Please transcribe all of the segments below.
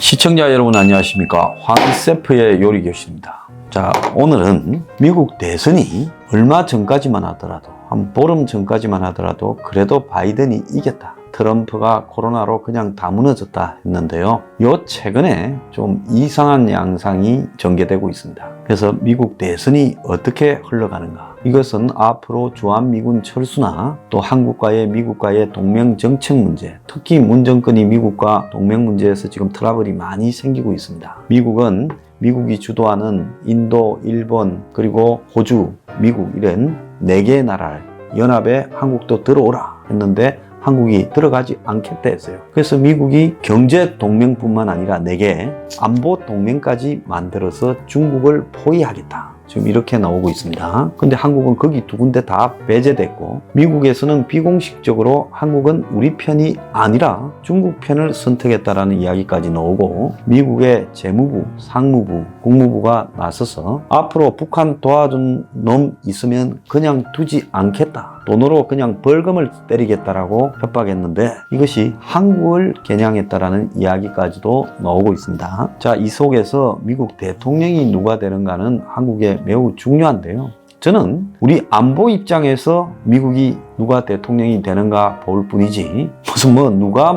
시청자 여러분 안녕하십니까? 황셰프의 요리교실입니다. 자, 오늘은 미국 대선이 얼마 전까지만 하더라도 한 보름 전까지만 하더라도 그래도 바이든이 이겼다, 트럼프가 코로나로 그냥 다 무너졌다 했는데요, 요 최근에 좀 이상한 양상이 전개되고 있습니다. 그래서 미국 대선이 어떻게 흘러가는가, 이것은 앞으로 주한미군 철수나 또 한국과의 미국과의 동맹 정책 문제, 특히 문 정권이 미국과 동맹 문제에서 지금 트러블이 많이 생기고 있습니다. 미국은 미국이 주도하는 인도, 일본, 그리고 호주, 미국 이런 4개의 나라를 연합에 한국도 들어오라 했는데 한국이 들어가지 않겠다 했어요. 그래서 미국이 경제 동맹뿐만 아니라 4개 안보 동맹까지 만들어서 중국을 포위하겠다, 지금 이렇게 나오고 있습니다. 근데 한국은 거기 2군데 다 배제됐고, 미국에서는 비공식적으로 한국은 우리 편이 아니라 중국 편을 선택했다라는 이야기까지 나오고, 미국의 재무부, 상무부, 국무부가 나서서 앞으로 북한 도와준 놈 있으면 그냥 두지 않겠다, 돈으로 그냥 벌금을 때리겠다라고 협박했는데 이것이 한국을 겨냥했다라는 이야기까지도 나오고 있습니다. 자, 이 속에서 미국 대통령이 누가 되는가는 한국에 매우 중요한데요, 저는 우리 안보 입장에서 미국이 누가 대통령이 되는가 볼 뿐이지 무슨 누가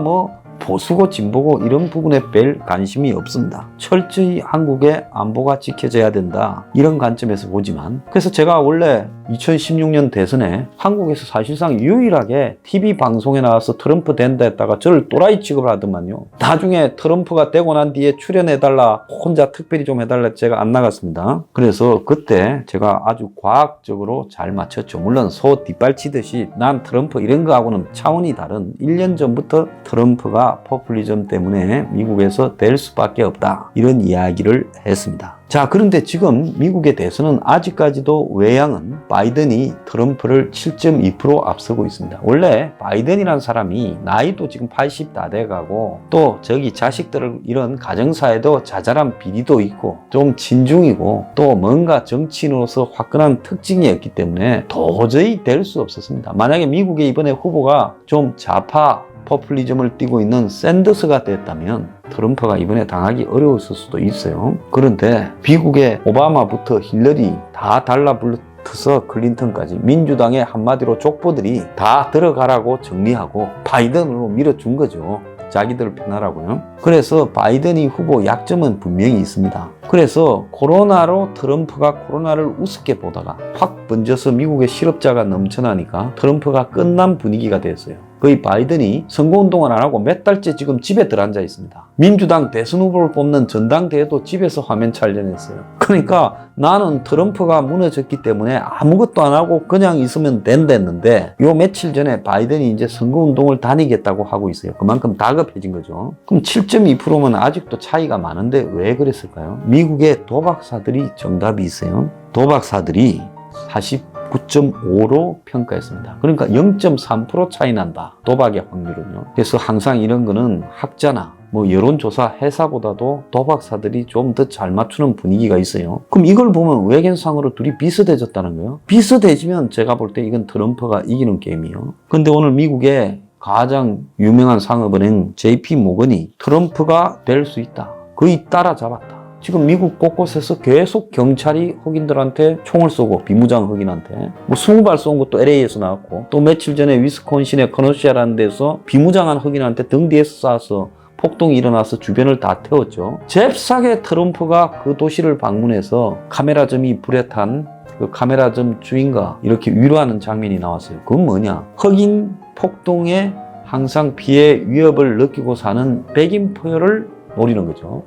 보수고 진보고 이런 부분에 별 관심이 없습니다. 철저히 한국의 안보가 지켜져야 된다, 이런 관점에서 보지만, 그래서 제가 원래 2016년 대선에 한국에서 사실상 유일하게 TV 방송에 나와서 트럼프 된다 했다가 저를 또라이 취급을 하더만요. 나중에 트럼프가 되고 난 뒤에 출연해달라, 혼자 특별히 좀 해달라, 제가 안 나갔습니다. 그래서 그때 제가 아주 과학적으로 잘 맞췄죠. 물론 소 뒷발치듯이 난 트럼프 이런 거하고는 차원이 다른, 1년 전부터 트럼프가 포퓰리즘 때문에 미국에서 될 수밖에 없다, 이런 이야기를 했습니다. 자, 그런데 지금 미국의 대선은 아직까지도 외양은 바이든이 트럼프를 7.2% 앞서고 있습니다. 원래 바이든이라는 사람이 나이도 지금 80 다 돼가고 또 저기 자식들을 이런 가정사에도 자잘한 비리도 있고 좀 친중이고 또 뭔가 정치인으로서 화끈한 특징이 없기 때문에 도저히 될 수 없었습니다. 만약에 미국의 이번에 후보가 좀 좌파 포퓰리즘을 띠고 있는 샌더스가 됐다면 트럼프가 이번에 당하기 어려웠을 수도 있어요. 그런데 미국의 오바마부터 힐러리 다 달라붙어서 클린턴까지 민주당의 한마디로 족보들이 다 들어가라고 정리하고 바이든으로 밀어준 거죠. 자기들 편하라고요. 그래서 바이든이 후보 약점은 분명히 있습니다. 그래서 코로나로 트럼프가 코로나를 우습게 보다가 확 번져서 미국의 실업자가 넘쳐나니까 트럼프가 끝난 분위기가 됐어요. 거의 바이든이 선거운동을 안 하고 몇 달째 지금 집에 들어앉아 있습니다. 민주당 대선 후보를 뽑는 전당대회도 집에서 화면 촬영했어요. 그러니까 나는 트럼프가 무너졌기 때문에 아무것도 안 하고 그냥 있으면 된다 했는데 요 며칠 전에 바이든이 이제 선거운동을 다니겠다고 하고 있어요. 그만큼 다급해진 거죠. 그럼 7.2%면 아직도 차이가 많은데 왜 그랬을까요? 미국의 도박사들이 정답이 있어요. 도박사들이 49.5로 평가했습니다. 그러니까 0.3% 차이 난다, 도박의 확률은요. 그래서 항상 이런 거는 학자나 여론조사 회사보다도 도박사들이 좀 더 잘 맞추는 분위기가 있어요. 그럼 이걸 보면 외견상으로 둘이 비슷해졌다는 거예요. 비슷해지면 제가 볼 때 이건 트럼프가 이기는 게임이에요. 근데 오늘 미국의 가장 유명한 상업은행 JP 모건이 트럼프가 될 수 있다, 거의 따라잡았다. 지금 미국 곳곳에서 계속 경찰이 흑인들한테 총을 쏘고, 비무장 흑인한테 20발 쏜 것도 LA에서 나왔고, 또 며칠 전에 위스콘신의 커너시아라는 데서 비무장한 흑인한테 등 뒤에서 쏴서 폭동이 일어나서 주변을 다 태웠죠. 잽싸게 트럼프가 그 도시를 방문해서 카메라점이 불에 탄 그 카메라점 주인과 이렇게 위로하는 장면이 나왔어요. 그건 뭐냐? 흑인 폭동에 항상 피해 위협을 느끼고 사는 백인 포효를 노리는 거죠.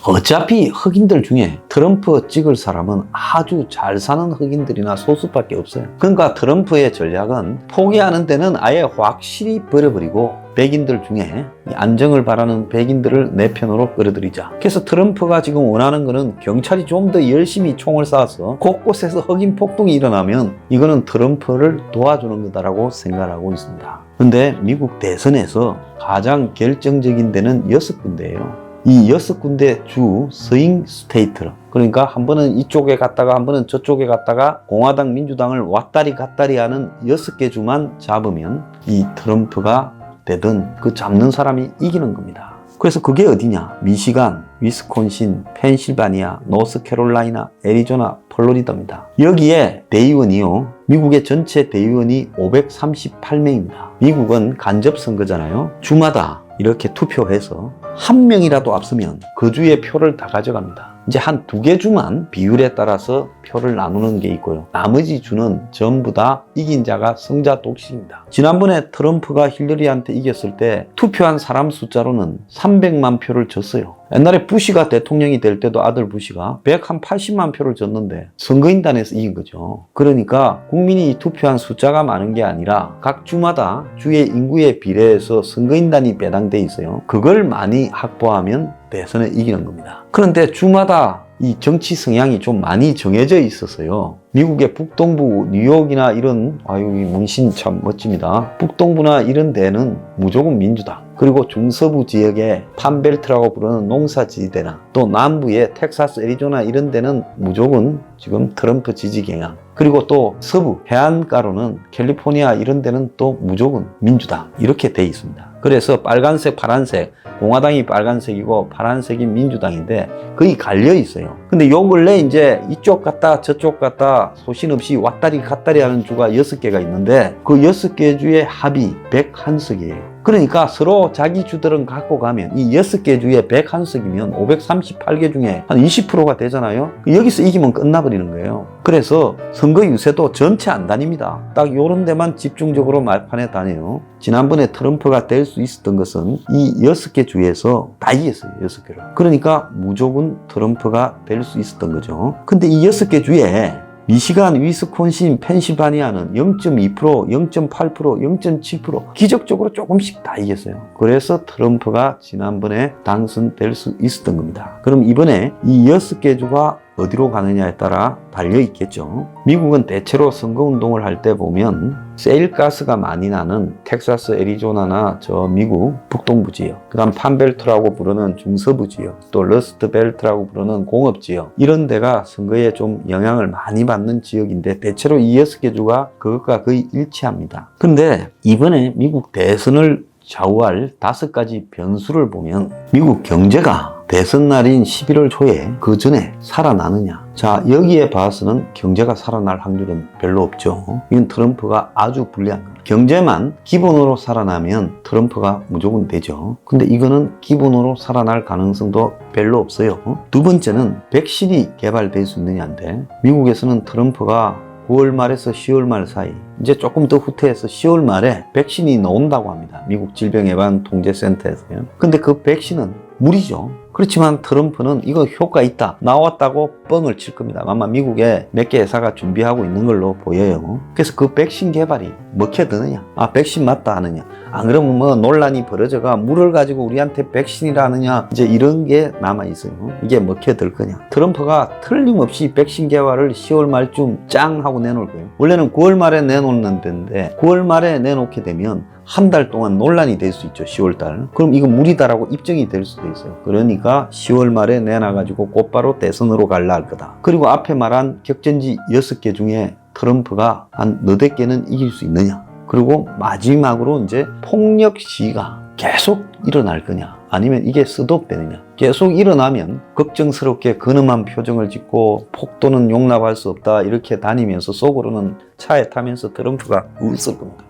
어차피 흑인들 중에 트럼프 찍을 사람은 아주 잘 사는 흑인들이나 소수밖에 없어요. 그러니까 트럼프의 전략은 포기하는 데는 아예 확실히 버려버리고 백인들 중에 안정을 바라는 백인들을 내 편으로 끌어들이자. 그래서 트럼프가 지금 원하는 거는 경찰이 좀 더 열심히 총을 쏴서 곳곳에서 흑인 폭동이 일어나면 이거는 트럼프를 도와주는 거다라고 생각하고 있습니다. 근데 미국 대선에서 가장 결정적인 데는 6군데예요. 이 6군데 주 스윙 스테이트, 그러니까 한 번은 이쪽에 갔다가 한 번은 저쪽에 갔다가 공화당 민주당을 왔다리 갔다리 하는 6개 주만 잡으면 이 트럼프가 되든 그 잡는 사람이 이기는 겁니다. 그래서 그게 어디냐? 미시간, 위스콘신, 펜실바니아, 노스캐롤라이나, 애리조나, 플로리다입니다. 여기에 대의원이요. 미국의 전체 대의원이 538명입니다. 미국은 간접선거잖아요. 주마다 이렇게 투표해서 한 명이라도 앞서면 그 주의 표를 다 가져갑니다. 이제 한 2개 주만 비율에 따라서 표를 나누는 게 있고요. 나머지 주는 전부 다 이긴 자가 승자 독식입니다. 지난번에 트럼프가 힐러리한테 이겼을 때 투표한 사람 숫자로는 300만 표를 졌어요. 옛날에 부시가 대통령이 될 때도 아들 부시가 180만 표를 졌는데 선거인단에서 이긴 거죠. 그러니까 국민이 투표한 숫자가 많은 게 아니라 각 주마다 주의 인구에 비례해서 선거인단이 배당돼 있어요. 그걸 많이 확보하면 대선에 이기는 겁니다. 그런데 주마다 이 정치 성향이 좀 많이 정해져 있어서요. 미국의 북동부, 뉴욕이나 이런, 이 문신 참 멋집니다. 북동부나 이런 데는 무조건 민주당. 그리고 중서부 지역의 판벨트라고 부르는 농사지대나 또 남부의 텍사스, 애리조나 이런 데는 무조건 지금 트럼프 지지 경향. 그리고 또 서부, 해안가로는 캘리포니아 이런 데는 또 무조건 민주당. 이렇게 돼 있습니다. 그래서 빨간색, 파란색, 공화당이 빨간색이고 파란색이 민주당인데 거의 갈려 있어요. 근데 요 근래 이제 이쪽 갔다 저쪽 갔다 소신 없이 왔다리 갔다리 하는 주가 6개가 있는데 그 6개 주의 합이 101석이에요. 그러니까 서로 자기 주들은 갖고 가면 이 6개 주에 101석이면 538개 중에 한 20%가 되잖아요. 여기서 이기면 끝나버리는 거예요. 그래서 선거 유세도 전체 안 다닙니다. 딱 요런 데만 집중적으로 말판에 다녀요. 지난번에 트럼프가 될 수 있었던 것은 이 6개 주에서 다 이겼어요. 6개를. 그러니까 무조건 트럼프가 될 수 있었던 거죠. 근데 이 6개 주에 미시간, 위스콘신, 펜실바니아는 0.2%, 0.8%, 0.7% 기적적으로 조금씩 다 이겼어요. 그래서 트럼프가 지난번에 당선될 수 있었던 겁니다. 그럼 이번에 이 6개 주가 어디로 가느냐에 따라 달려 있겠죠. 미국은 대체로 선거운동을 할 때 보면 세일가스가 많이 나는 텍사스, 애리조나나 저 미국 북동부 지역, 그 다음 판벨트라고 부르는 중서부 지역, 또 러스트벨트라고 부르는 공업 지역, 이런 데가 선거에 좀 영향을 많이 받는 지역인데 대체로 이 6개 주가 그것과 거의 일치합니다. 근데 이번에 미국 대선을 좌우할 5가지 변수를 보면 미국 경제가 대선 날인 11월 초에 그 전에 살아나느냐. 자, 여기에 봐서는 경제가 살아날 확률은 별로 없죠. 이건 트럼프가 아주 불리한 겁니다. 경제만 기본으로 살아나면 트럼프가 무조건 되죠. 근데 이거는 기본으로 살아날 가능성도 별로 없어요. 두 번째는 백신이 개발될 수 있느냐인데 미국에서는 트럼프가 9월 말에서 10월 말 사이 이제 조금 더 후퇴해서 10월 말에 백신이 나온다고 합니다. 미국 질병예방통제센터에서요. 근데 그 백신은 무리죠. 그렇지만 트럼프는 이거 효과 있다 나왔다고 뻥을 칠 겁니다. 아마 미국에 몇 개 회사가 준비하고 있는 걸로 보여요. 그래서 그 백신 개발이 먹혀드느냐, 백신 맞다 하느냐, 안 그러면 뭐 논란이 벌어져가 물을 가지고 우리한테 백신이라 하느냐, 이제 이런 게 남아있어요. 이게 먹혀들 거냐. 트럼프가 틀림없이 백신 개발을 10월 말쯤 짱 하고 내놓을 거예요. 원래는 9월 말에 내놓는 데인데 9월 말에 내놓게 되면 한 달 동안 논란이 될 수 있죠. 10월달. 그럼 이거 무리다라고 입증이 될 수도 있어요. 그러니까 10월 말에 내놔가지고 곧바로 대선으로 갈라 할 거다. 그리고 앞에 말한 격전지 6개 중에 트럼프가 한 너댓 개는 이길 수 있느냐. 그리고 마지막으로 이제 폭력 시위가 계속 일어날 거냐. 아니면 이게 스톱되느냐. 계속 일어나면 걱정스럽게 근엄한 표정을 짓고 폭도는 용납할 수 없다. 이렇게 다니면서 속으로는 차에 타면서 트럼프가 웃을 겁니다.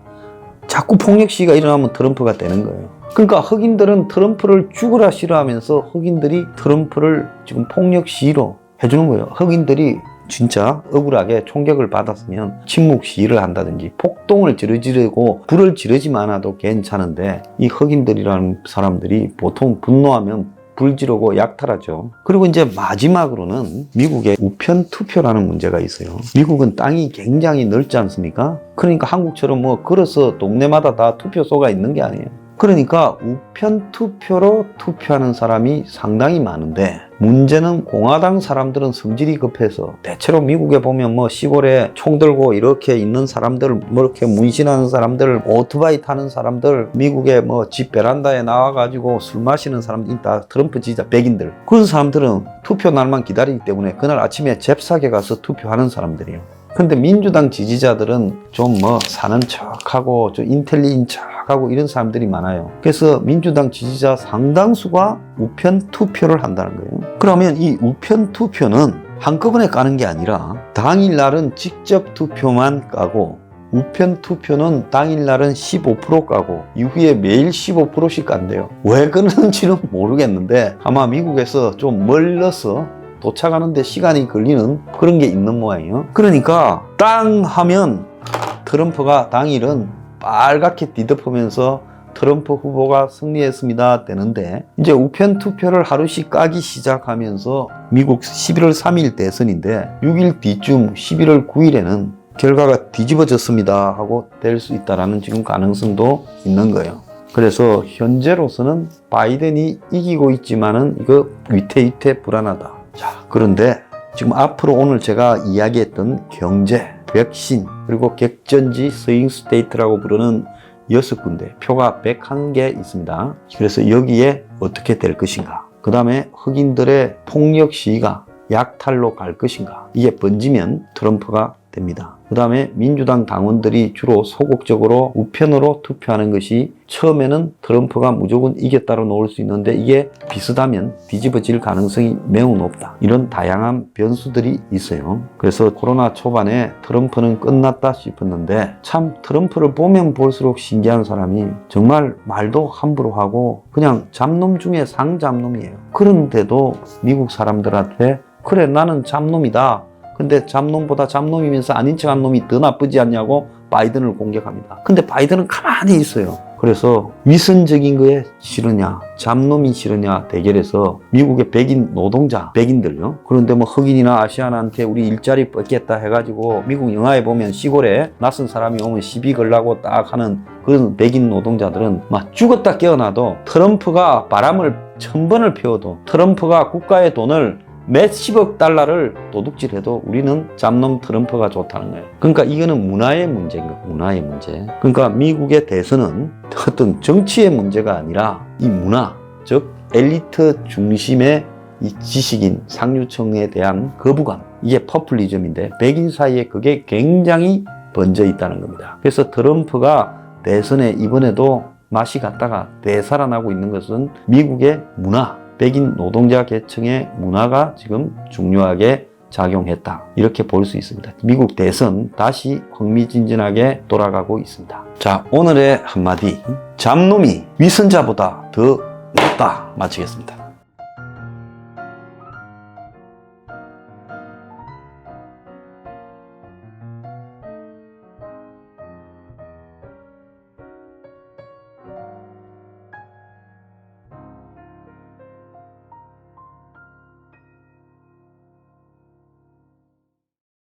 자꾸 폭력 시위가 일어나면 트럼프가 되는 거예요. 그러니까 흑인들은 트럼프를 죽으라 싫어하면서 흑인들이 트럼프를 지금 폭력 시위로 해주는 거예요. 흑인들이 진짜 억울하게 총격을 받았으면 침묵 시위를 한다든지 폭동을 지르고 불을 지르지만 않아도 괜찮은데 이 흑인들이라는 사람들이 보통 분노하면 불 지르고 약탈하죠. 그리고 이제 마지막으로는 미국의 우편 투표라는 문제가 있어요. 미국은 땅이 굉장히 넓지 않습니까? 그러니까 한국처럼 뭐 걸어서 동네마다 다 투표소가 있는 게 아니에요. 그러니까 우편 투표로 투표하는 사람이 상당히 많은데 문제는 공화당 사람들은 성질이 급해서 대체로 미국에 보면 뭐 시골에 총 들고 이렇게 있는 사람들, 뭐 이렇게 문신하는 사람들, 오토바이 타는 사람들, 미국에 뭐 집 베란다에 나와가지고 술 마시는 사람들, 다 트럼프 지지자 백인들, 그런 사람들은 투표 날만 기다리기 때문에 그날 아침에 잽싸게 가서 투표하는 사람들이에요. 근데 민주당 지지자들은 좀 뭐 사는 척하고 좀 인텔리인 척하고 이런 사람들이 많아요. 그래서 민주당 지지자 상당수가 우편 투표를 한다는 거예요. 그러면 이 우편 투표는 한꺼번에 까는 게 아니라 당일날은 직접 투표만 까고 우편 투표는 당일날은 15% 까고 이후에 매일 15%씩 깐대요. 왜 그러는지는 모르겠는데 아마 미국에서 좀 멀어서 도착하는데 시간이 걸리는 그런 게 있는 모양이에요. 그러니까 땅 하면 트럼프가 당일은 빨갛게 뒤덮으면서 트럼프 후보가 승리했습니다 되는데 이제 우편 투표를 하루씩 까기 시작하면서 미국 11월 3일 대선인데 6일 뒤쯤 11월 9일에는 결과가 뒤집어졌습니다 하고 될 수 있다라는 지금 가능성도 있는 거예요. 그래서 현재로서는 바이든이 이기고 있지만은 이거 위태위태 불안하다. 자, 그런데 지금 앞으로 오늘 제가 이야기했던 경제, 백신, 그리고 객전지 스윙 스테이트라고 부르는 6군데 표가 101개 있습니다. 그래서 여기에 어떻게 될 것인가? 그 다음에 흑인들의 폭력 시위가 약탈로 갈 것인가? 이게 번지면 트럼프가 됩니다. 그 다음에 민주당 당원들이 주로 소극적으로 우편으로 투표하는 것이 처음에는 트럼프가 무조건 이겼다로 놓을 수 있는데 이게 비슷하면 뒤집어질 가능성이 매우 높다. 이런 다양한 변수들이 있어요. 그래서 코로나 초반에 트럼프는 끝났다 싶었는데 참 트럼프를 보면 볼수록 신기한 사람이 정말 말도 함부로 하고 그냥 잡놈 중에 상잡놈이에요. 그런데도 미국 사람들한테 그래 나는 잡놈이다. 근데 잡놈보다 잡놈이면서 아닌 척한 놈이 더 나쁘지 않냐고 바이든을 공격합니다. 근데 바이든은 가만히 있어요. 그래서 위선적인 거에 싫으냐 잡놈이 싫으냐 대결해서 미국의 백인 노동자 백인들요. 그런데 뭐 흑인이나 아시안한테 우리 일자리 뺏겠다 해가지고 미국 영화에 보면 시골에 낯선 사람이 오면 시비 걸라고 딱 하는 그런 백인 노동자들은 막 죽었다 깨어나도 트럼프가 바람을 1000번을 피워도 트럼프가 국가의 돈을 몇십억 달러를 도둑질해도 우리는 잡놈 트럼프가 좋다는 거예요. 그러니까 이거는 문화의 문제인 거예요. 문화의 문제. 그러니까 미국의 대선은 어떤 정치의 문제가 아니라 이 문화, 즉 엘리트 중심의 이 지식인 상류층에 대한 거부감, 이게 퍼플리즘인데 백인 사이에 그게 굉장히 번져 있다는 겁니다. 그래서 트럼프가 대선에 이번에도 맛이 갔다가 되살아나고 있는 것은 미국의 문화, 백인 노동자 계층의 문화가 지금 중요하게 작용했다. 이렇게 볼 수 있습니다. 미국 대선 다시 흥미진진하게 돌아가고 있습니다. 자, 오늘의 한마디. 잡놈이 위선자보다 더 낫다. 마치겠습니다.